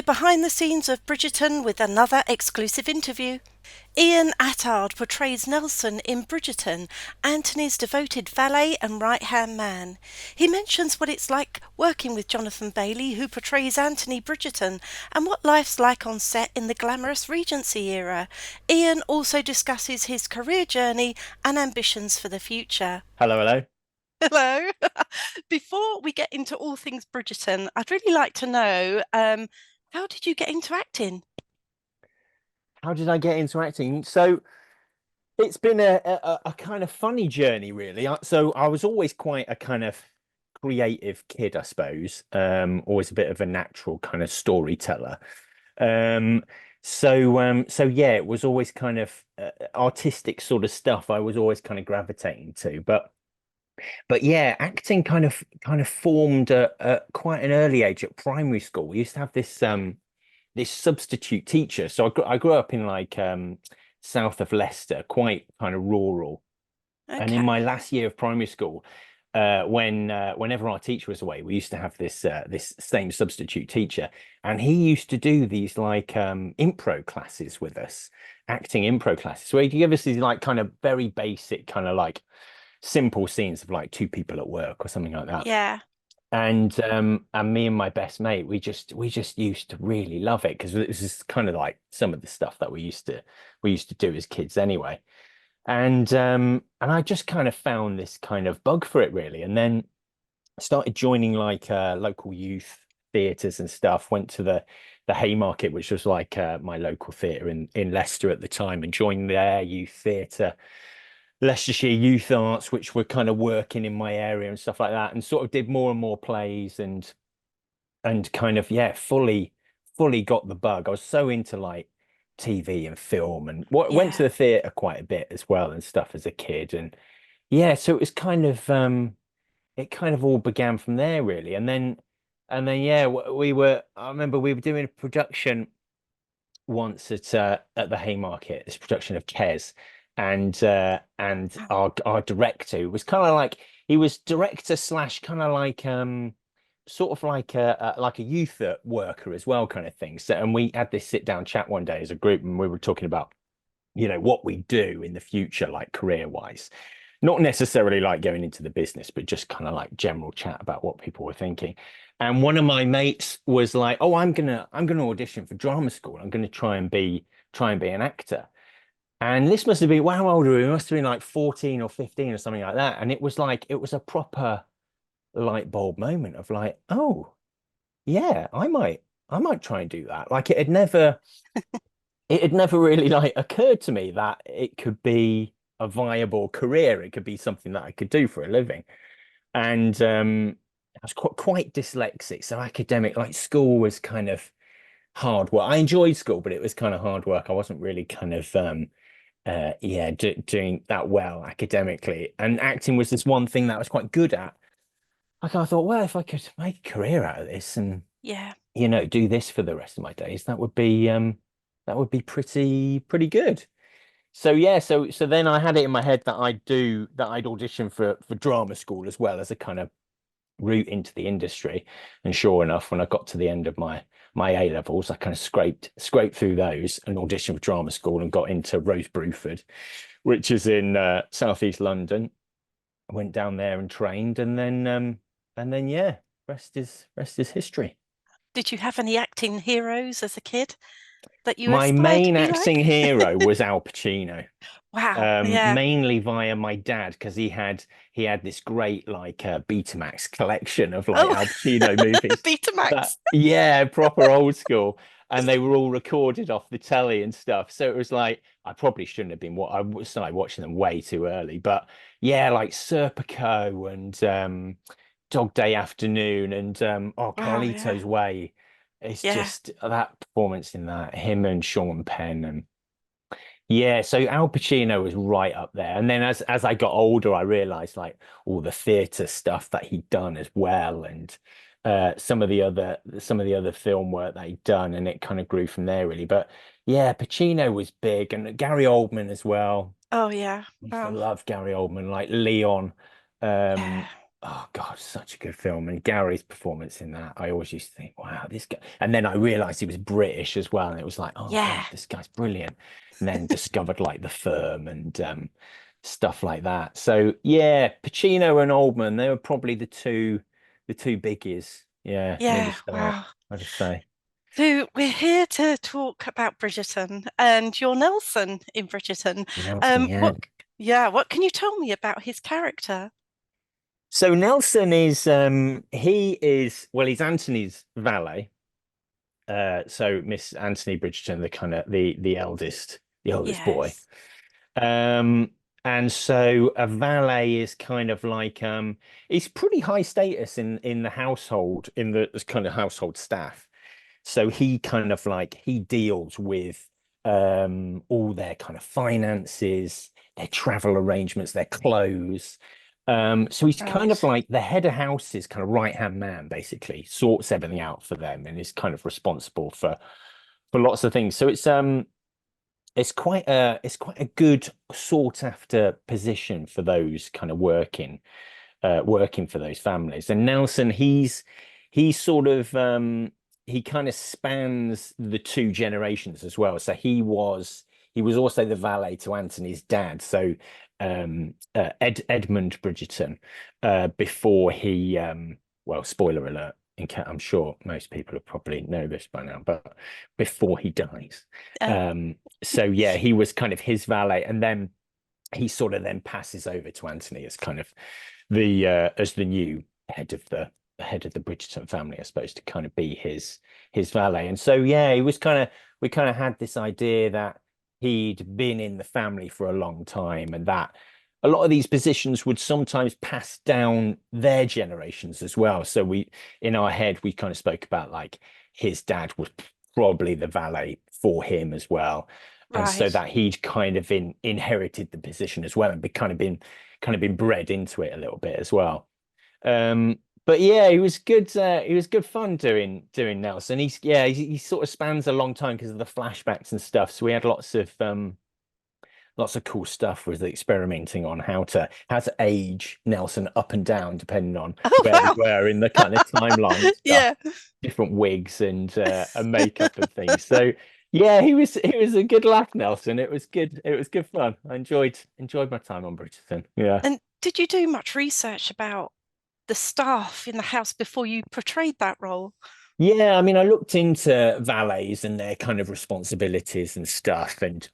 We're behind the scenes of Bridgerton with another exclusive interview. Ian Attard portrays Nelson in Bridgerton, Anthony's devoted valet and right-hand man. He mentions what it's like working with Jonathan Bailey, who portrays Anthony Bridgerton, and what life's like on set in the glamorous Regency era. Ian also discusses his career journey and ambitions for the future. Hello, hello. Hello. Before we get into all things Bridgerton, I'd really like to know, how did you get into acting? How did I get into acting? So it's been a kind of funny journey, really. So I was always quite a kind of creative kid, I suppose. Always a bit of a natural kind of storyteller. Um, so yeah, it was always kind of artistic sort of stuff. I was always kind of gravitating to, but yeah, acting kind of formed at quite an early age at primary school. We used to have this substitute teacher. So I grew up in like south of Leicester, quite kind of rural. And in Okay. my last year of primary school, whenever our teacher was away, we used to have this same substitute teacher, and he used to do these like impro classes with us, acting impro classes, where he'd give us these like kind of very basic kind of like simple scenes of like two people at work or something like that. Yeah. And me and my best mate, we just used to really love it because this is kind of like some of the stuff that we used to do as kids anyway. And I just kind of found this kind of bug for it really. And then started joining like local youth theatres and stuff, went to the Haymarket, which was like my local theatre in Leicester at the time, and joined their youth theatre, Leicestershire Youth Arts, which were kind of working in my area and stuff like that, and sort of did more and more plays and kind of yeah, fully got the bug. I was so into like TV and film and what went Yeah. to the theatre quite a bit as well and stuff as a kid. And yeah, so it was kind of it kind of all began from there really. And then yeah, I remember we were doing a production once at the Haymarket, this production of Kes, and our director was kind of like he was director slash kind of like sort of like a youth worker as well kind of thing. So and we had this sit down chat one day as a group, and we were talking about what we do in the future, like career wise, not necessarily like going into the business, but just kind of like general chat about what people were thinking. And one of my mates was like, "Oh, I'm gonna audition for drama school. I'm gonna try and be an actor." And this must have been, wow, how old were we? We must have been like 14 or 15 or something like that. And it was like it was a proper light bulb moment of like, oh, yeah, I might try and do that. Like it had never really like occurred to me that it could be a viable career. It could be something that I could do for a living. And I was quite dyslexic, so academic, like school was kind of hard work. I enjoyed school, but it was kind of hard work. I wasn't really kind of yeah, doing that well academically. And acting was this one thing that I was quite good at. Like I thought, well, if I could make a career out of this and Yeah. do this for the rest of my days, that would be pretty good. So yeah, so then I had it in my head that I'd audition for drama school as well as a kind of route into the industry. And sure enough, when I got to the end of my A levels, I kind of scraped through those and auditioned for drama school and got into Rose Bruford, which is in southeast London. I went down there and trained, and then yeah, rest is history. Did you have any acting heroes as a kid that you My aspired to main be acting like? hero was Al Pacino. Wow. Yeah. Mainly via my dad because he had this great like Betamax collection of like Oh, Al Pacino movies that Betamax. yeah, proper old school, and they were all recorded off the telly and stuff. So it was like I probably shouldn't have been what I started watching them way too early, but yeah, like Serpico and Dog Day Afternoon and Wow. Yeah. Carlito's Way. It's Yeah. just that performance in that him and Sean Penn and yeah, so Al Pacino was right up there. And then as I got older, I realized like all the theater stuff that he'd done as well and some of the other film work that he'd done and it kind of grew from there really. But yeah, Pacino was big and Gary Oldman as well. Oh, yeah. I used to Wow. love Gary Oldman, like Leon. Um Yeah. oh God, such a good film. And Gary's performance in that, I always used to think, wow, this guy. And then I realized he was British as well. And it was like, oh Yeah, God, this guy's brilliant. And then discovered like The Firm and stuff like that. So yeah, Pacino and Oldman, they were probably the two biggies. Yeah, near the yeah, start, wow. I'd say. So we're here to talk about Bridgerton and your Nelson in Bridgerton. Nelson, yeah. What, yeah, what can you tell me about his character? So Nelson is he is well, he's Anthony's valet. So Miss Anthony Bridgerton, the kind of the eldest boy. Yes. Um, and so a valet is kind of like he's pretty high status in the household, in the this kind of household staff. So he kind of like he deals with all their kind of finances, their travel arrangements, their clothes. So he's kind of Right. like the head of house's kind of right-hand man, basically, sorts everything out for them and is kind of responsible for lots of things. So it's quite a good sought after position for those kind of working for those families. And Nelson, he's sort of he kind of spans the two generations as well. So he was also the valet to Anthony's dad. So Edmund Bridgerton, before he well, spoiler alert. I'm sure most people have probably know this by now, but before he dies. Oh, So yeah, he was kind of his valet, and then he sort of then passes over to Anthony as kind of the as the new head of the Bridgerton family, I suppose, to kind of be his valet. And so yeah, he was kind of we kind of had this idea that he'd been in the family for a long time, and that a lot of these positions would sometimes pass down their generations as well. So we in our head we kind of spoke about like his dad was probably the valet for him as well, and so right. that he'd kind of inherited the position as well and be kind of been bred into it a little bit as well. But yeah, he was good. He was good fun doing Nelson. He sort of spans a long time because of the flashbacks and stuff. So we had lots of cool stuff with experimenting on how to age Nelson up and down depending on Oh, where we wow. were in the kind of timeline and stuff, Yeah. different wigs and makeup and things. So yeah, he was a good laugh, Nelson. It was good. It was good fun. I enjoyed my time on Bridgerton. Yeah. And did you do much research about the staff in the house before you portrayed that role? Yeah, I mean, I looked into valets and their kind of responsibilities and stuff, and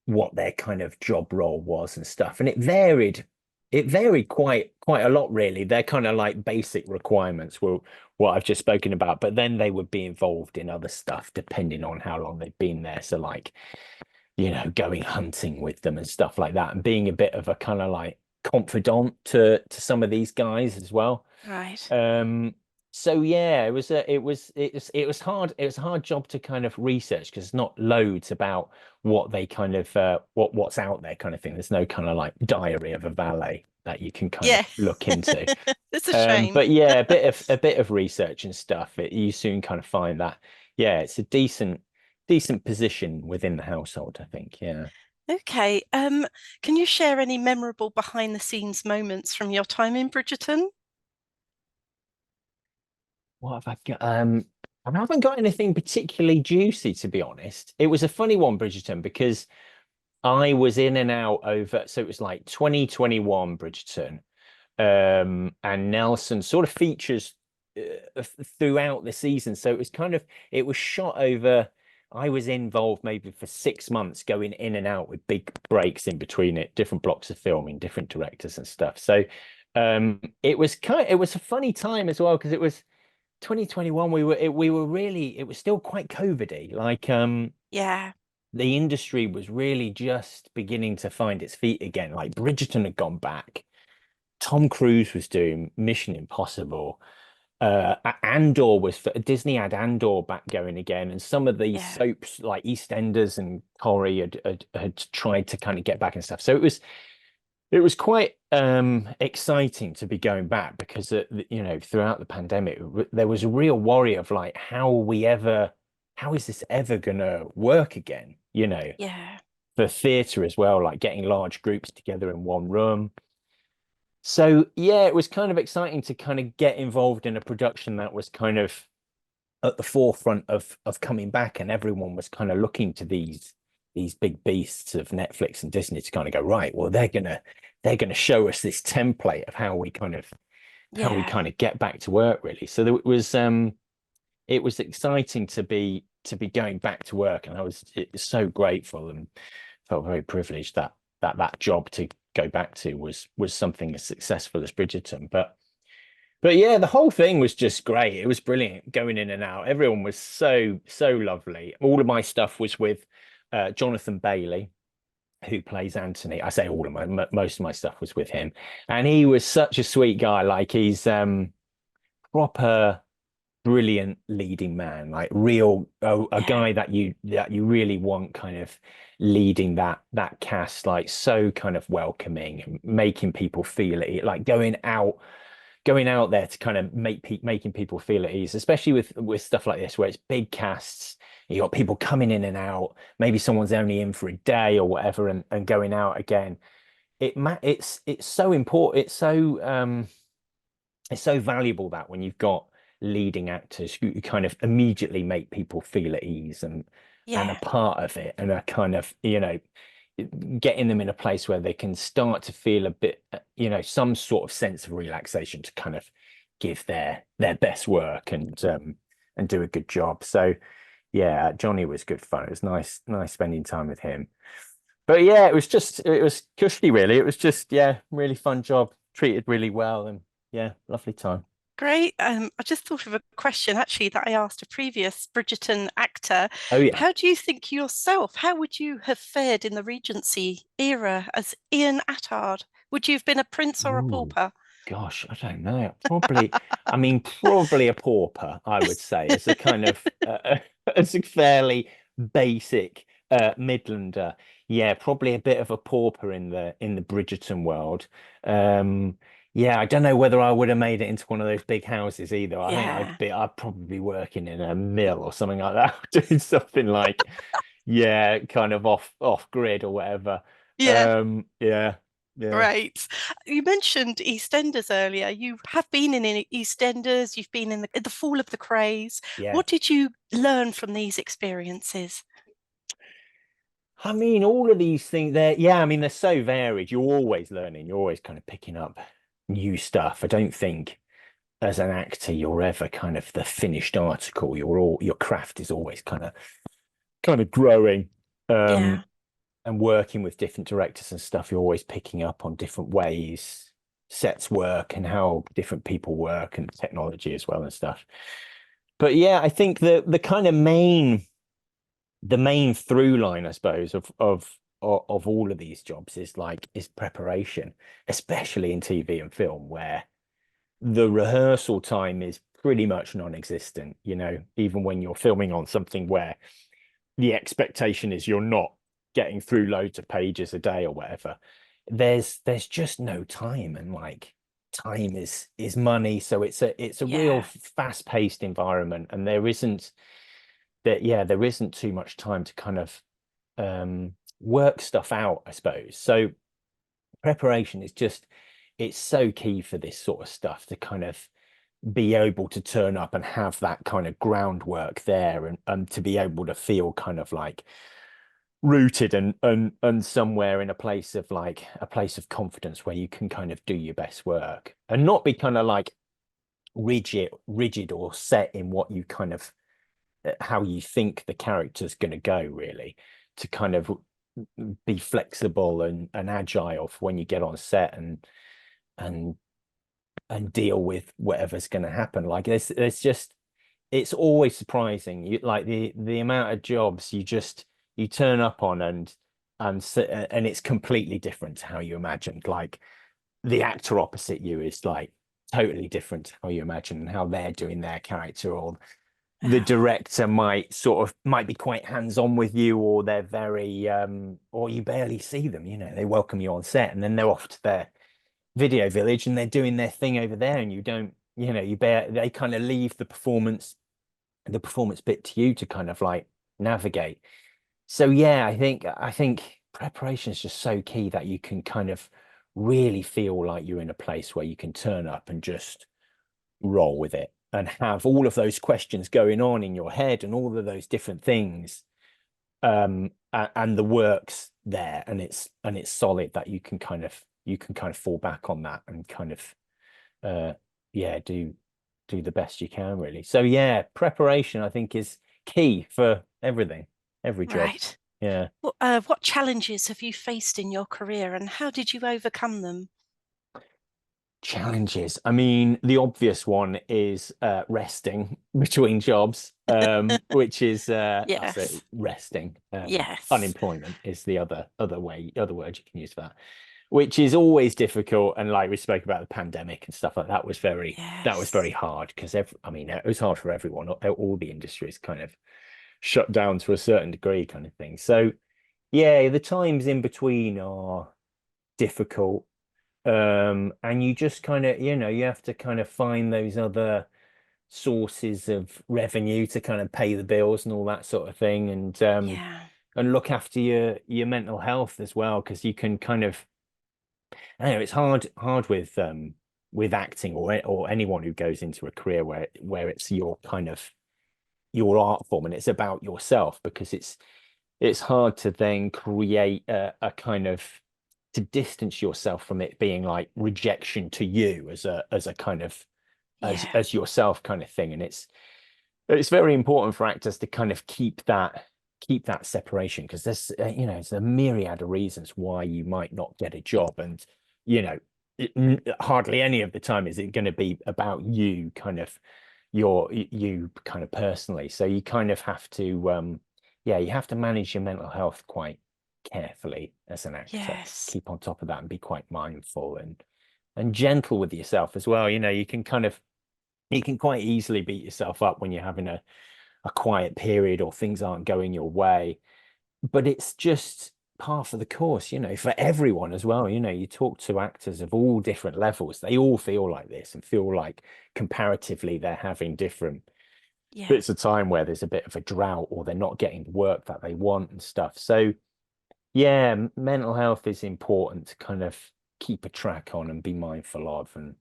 what their kind of job role was and stuff. And it varied quite a lot, really. Their kind of like basic requirements were what I've just spoken about, but then they would be involved in other stuff depending on how long they've been there. So like, going hunting with them and stuff like that, and being a bit of a kind of like confidant to some of these guys as well. Right. Um, so yeah, it was hard. It was a hard job to kind of research because it's not loads about what they kind of what's out there kind of thing. There's no kind of like diary of a valet that you can kind of Yeah. look into. It's a shame. But yeah, a bit of research and stuff. You soon kind of find that yeah, it's a decent position within the household, I think. Yeah. Okay. Can you share any memorable behind the scenes moments from your time in Bridgerton? What have I got? I haven't got anything particularly juicy, to be honest. It was a funny one, Bridgerton, because I was in and out over, so it was like 2021 Bridgerton, and Nelson sort of features throughout the season. So it was it was shot over. I was involved maybe for 6 months, going in and out with big breaks in between it, different blocks of filming, different directors and stuff. So it was a funny time as well because it was 2021. We were really it was still quite COVID-y. Like Yeah. the industry was really just beginning to find its feet again. Like Bridgerton had gone back. Tom Cruise was doing Mission Impossible. Andor was for Disney had Andor back going again, and some of these Yeah. soaps like EastEnders and Corrie had tried to kind of get back and stuff. So it was quite exciting to be going back because throughout the pandemic there was a real worry of like how is this ever gonna work again? Yeah. For theatre as well, like getting large groups together in one room. So yeah, it was kind of exciting to kind of get involved in a production that was kind of at the forefront of coming back, and everyone was kind of looking to these big beasts of Netflix and Disney to kind of go, right, well, they're gonna show us this template of how we Yeah, kind of get back to work, really. So it was exciting to be going back to work, and it was so grateful and felt very privileged that that job to go back to was something as successful as Bridgerton. But yeah, the whole thing was just great. It was brilliant going in and out. Everyone was so lovely. All of my stuff was with Jonathan Bailey, who plays Anthony. I say all of most of my stuff was with him, and he was such a sweet guy. Like he's proper brilliant leading man, like real a yeah, guy that you really want kind of leading that cast, like so kind of welcoming and making people feel it, like going out there to kind of making people feel at ease, especially with stuff like this where it's big casts. You got people coming in and out. Maybe someone's only in for a day or whatever, and going out again. It's so important. It's so valuable that when you've got leading actors who kind of immediately make people feel at ease and a yeah, part of it, and a kind of, getting them in a place where they can start to feel a bit, some sort of sense of relaxation to kind of give their best work and do a good job. So yeah, Johnny was good fun. It was nice spending time with him. But yeah, it was cushy really. It was just, yeah, really fun job, treated really well, and yeah, lovely time. great. I just thought of a question actually that I asked a previous Bridgerton actor. Oh yeah. How do you think yourself, how would you have fared in the Regency era as Ian Attard? Would you have been a prince or a Oh pauper? gosh, I don't know. Probably, I mean, probably a pauper, I would say, as a kind of as a fairly basic Midlander. Yeah, probably a bit of a pauper in the Bridgerton world. Um, yeah, I don't know whether I would have made it into one of those big houses either. I think Yeah, I'd probably be working in a mill or something like that, doing something like, yeah, kind of off grid or whatever. yeah. Yeah, yeah, Great. You mentioned EastEnders earlier. You have been in EastEnders, you've been in the Fall of the Craze. yeah. What did you learn from these experiences? I mean, all of these things, yeah, I mean, they're so varied. You're always learning, you're always kind of picking up new stuff. I don't think as an actor you're ever kind of the finished article. Your craft is always kind of growing. Yeah, And working with different directors and stuff, you're always picking up on different ways sets work and how different people work and technology as well and stuff. But yeah, I think the kind of the main through line, I suppose, of all of these jobs is preparation, especially in TV and film, where the rehearsal time is pretty much non-existent. Even when you're filming on something where the expectation is you're not getting through loads of pages a day or whatever, there's just no time, and like time is money, so it's a real yeah, fast-paced environment, and there isn't too much time to kind of work stuff out, I suppose. So preparation is just it's so key for this sort of stuff to kind of be able to turn up and have that kind of groundwork there, and to be able to feel kind of like rooted and somewhere in a place of like a place of confidence where you can kind of do your best work and not be kind of like rigid or set in what you kind of how you think the character's going to go, really, to kind of be flexible and agile for when you get on set and and deal with whatever's going to happen. Like there's just it's always surprising. You like the amount of jobs you turn up on, and it's completely different to how you imagined. Like the actor opposite you is like totally different to how you imagine and how they're doing their character, or the yeah, director might be quite hands-on with you, or they're very or you barely see them. They welcome you on set and then they're off to their video village and they're doing their thing over there, and you don't, they kind of leave the performance bit to you to kind of like navigate. So yeah, I think preparation is just so key that you can kind of really feel like you're in a place where you can turn up and just roll with it and have all of those questions going on in your head and all of those different things, and the work's there, and it's solid, that you can kind of fall back on that and kind of uh yeah, do the best you can, really. So yeah, preparation, I think, is key for everything, every job. Right. Yeah. What challenges have you faced in your career and how did you overcome them? Challenges. I mean, the obvious one is resting between jobs, which is I say Yes. resting. Yes. Unemployment is the other word you can use for that, which is always difficult. And like we spoke about the pandemic and stuff like that, that was very Yes. hard because I mean, it was hard for everyone. All the industries kind of shut down to a certain degree, kind of thing. So yeah, the times in between are difficult, and you just kind of, you have to kind of find those other sources of revenue to kind of pay the bills and all that sort of thing, Yeah. and look after your mental health as well, because you can kind of, I don't know, it's hard with acting, or anyone who goes into a career where it's your kind of your art form and it's about yourself, because it's hard to then create a kind of, to distance yourself from it being like rejection to you as a kind of, Yeah. as yourself kind of thing. And it's very important for actors to kind of keep that separation, because there's there's a myriad of reasons why you might not get a job. And you know hardly any of the time is it going to be about you, kind of you kind of personally. So you kind of have to, yeah, you have to manage your mental health quite carefully as an actor. Yes. Keep on top of that and be quite mindful and gentle with yourself as well. You can kind of, you can quite easily beat yourself up when you're having a quiet period or things aren't going your way. But it's just part of the course, for everyone as well. You talk to actors of all different levels, they all feel like this and feel like comparatively they're having different Yeah. bits of time where there's a bit of a drought or they're not getting the work that they want and stuff. So yeah, mental health is important to kind of keep a track on and be mindful of, and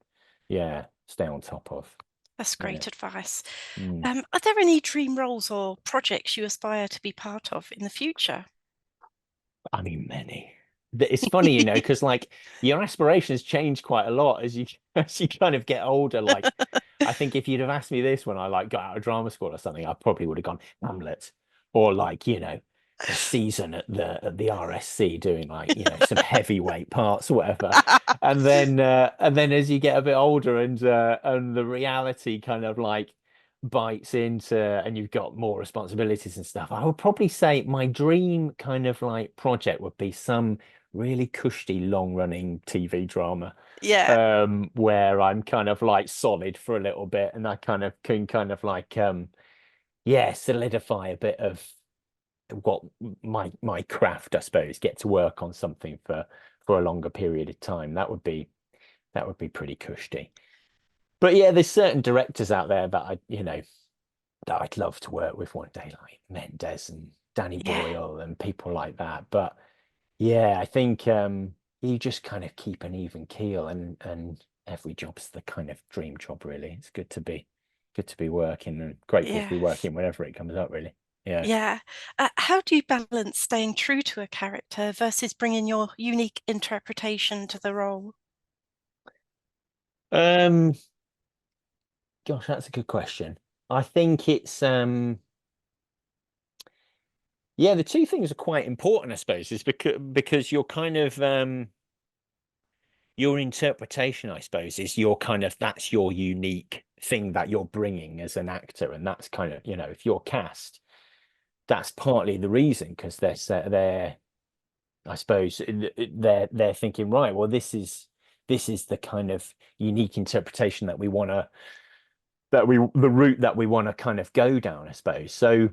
yeah, stay on top of. That's Yeah. great advice. Mm. Are there any dream roles or projects you aspire to be part of in the future? I mean, many. It's funny, because like your aspirations change quite a lot as you as you kind of get older. Like, I think if you'd have asked me this when I like got out of drama school or something, I probably would have gone Hamlet, or like, a season at the RSC doing like, some heavyweight parts or whatever. And then as you get a bit older and the reality kind of like bites into, and you've got more responsibilities and stuff, I would probably say my dream kind of like project would be some really cushy long running TV drama, Yeah. where I'm kind of like solid for a little bit, and I kind of can kind of like, yeah, solidify a bit of what my craft, I suppose, get to work on something for a longer period of time. That would be pretty cushy. But yeah, there's certain directors out there that that I'd love to work with one day, like Mendes and Danny Yeah. Boyle and people like that. But yeah, I think, you just kind of keep an even keel, and every job's the kind of dream job, really. It's good to be working, and grateful to be Yes. working whenever it comes up, really. Yeah. Yeah. How do you balance staying true to a character versus bringing your unique interpretation to the role? Um, Gosh, that's a good question. I think it's, yeah, the two things are quite important, I suppose, is because you're kind of, your interpretation, I suppose, is your kind of, that's your unique thing that you're bringing as an actor. And that's kind of, if you're cast, that's partly the reason, because they're, I suppose, they're thinking, right, well, this is the kind of unique interpretation that we want to, the route that we want to kind of go down, I suppose. So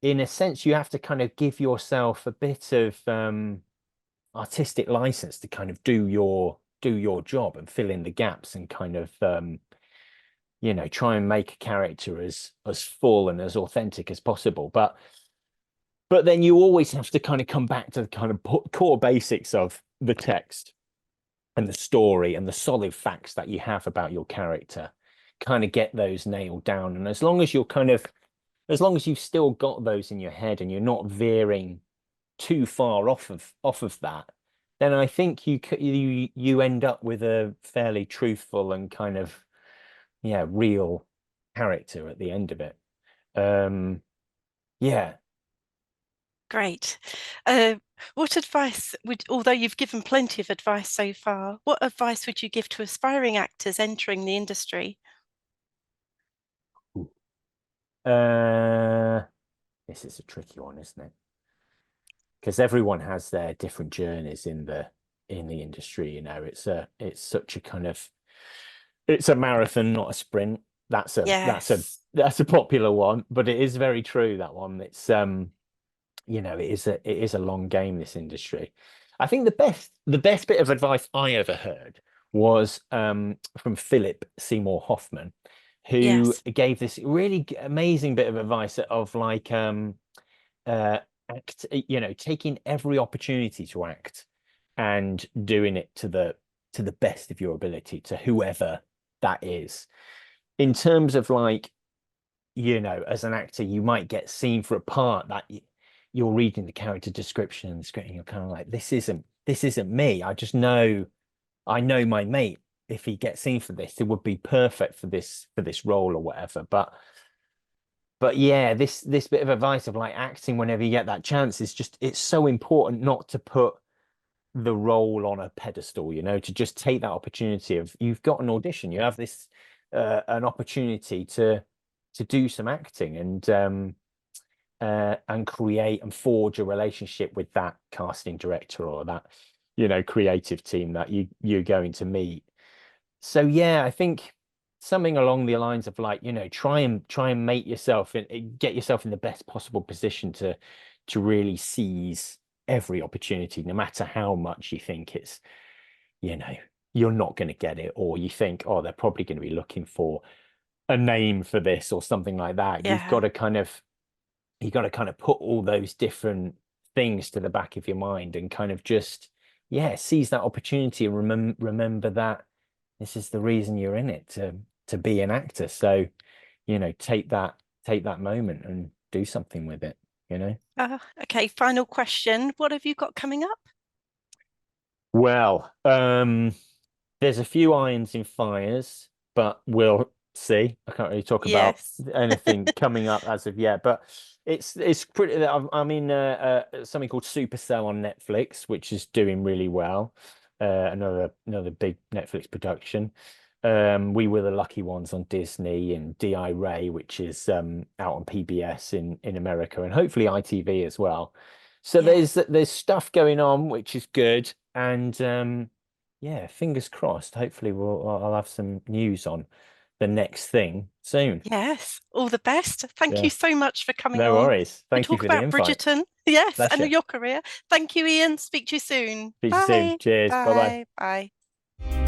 in a sense, you have to kind of give yourself a bit of, artistic license to kind of do your job and fill in the gaps, and kind of, try and make a character as full and as authentic as possible. But then you always have to kind of come back to the kind of core basics of the text. and the story and the solid facts that you have about your character, kind of get those nailed down. And as long as you're kind of, as long as you've still got those in your head and you're not veering too far off of that, then I think you end up with a fairly truthful and kind of, yeah, real character at the end of it. Yeah. Great. What advice would, although you've given plenty of advice so far, what advice would you give to aspiring actors entering the industry? Uh, this is a tricky one, isn't it? Because everyone has their different journeys in the industry. It's such a kind of, it's a marathon, not a sprint. Yes. That's a popular one, but it is very true, that one. It is a long game, this industry. I think the best bit of advice I ever heard was from Philip Seymour Hoffman, who Yes. gave this really amazing bit of advice of like uh taking every opportunity to act and doing it to the best of your ability, to whoever that is. In terms of like, as an actor, you might get seen for a part that you're reading the character description and the script, and you're kind of like, this isn't me. I know my mate, if he gets seen for this, it would be perfect for this role or whatever. But yeah, this bit of advice of like acting whenever you get that chance is just, it's so important not to put the role on a pedestal, to just take that opportunity of, you've got an audition, you have this an opportunity to do some acting and create and forge a relationship with that casting director or that creative team that you're going to meet. So yeah, I think something along the lines of like, try and make yourself and get yourself in the best possible position to really seize every opportunity, no matter how much you think it's, you know, you're not going to get it, or you think, oh, they're probably going to be looking for a name for this or something like that. Yeah. You got to kind of put all those different things to the back of your mind and kind of just, yeah, seize that opportunity and remember that this is the reason you're in it, to be an actor. So, take that moment and do something with it. Okay, final question. What have you got coming up? Well, there's a few irons in fires, but we'll see. I can't really talk about Yes. anything coming up as of yet, but it's pretty. I'm in something called Supercell on Netflix, which is doing really well. Another big Netflix production. We Were the Lucky Ones on Disney, and DI Ray, which is out on PBS in America, and hopefully ITV as well. So Yeah. there's stuff going on, which is good, and yeah, fingers crossed. Hopefully, I'll have some news on the next thing soon. Yes. All the best. Thank you Yeah, so much for coming no on worries. to Thank you talk for the about invite. Bridgerton. Yes, and Pleasure. your career. Thank you, Ian. Speak to you soon. Speak to you soon. Bye. Cheers. Bye bye. Bye. Bye.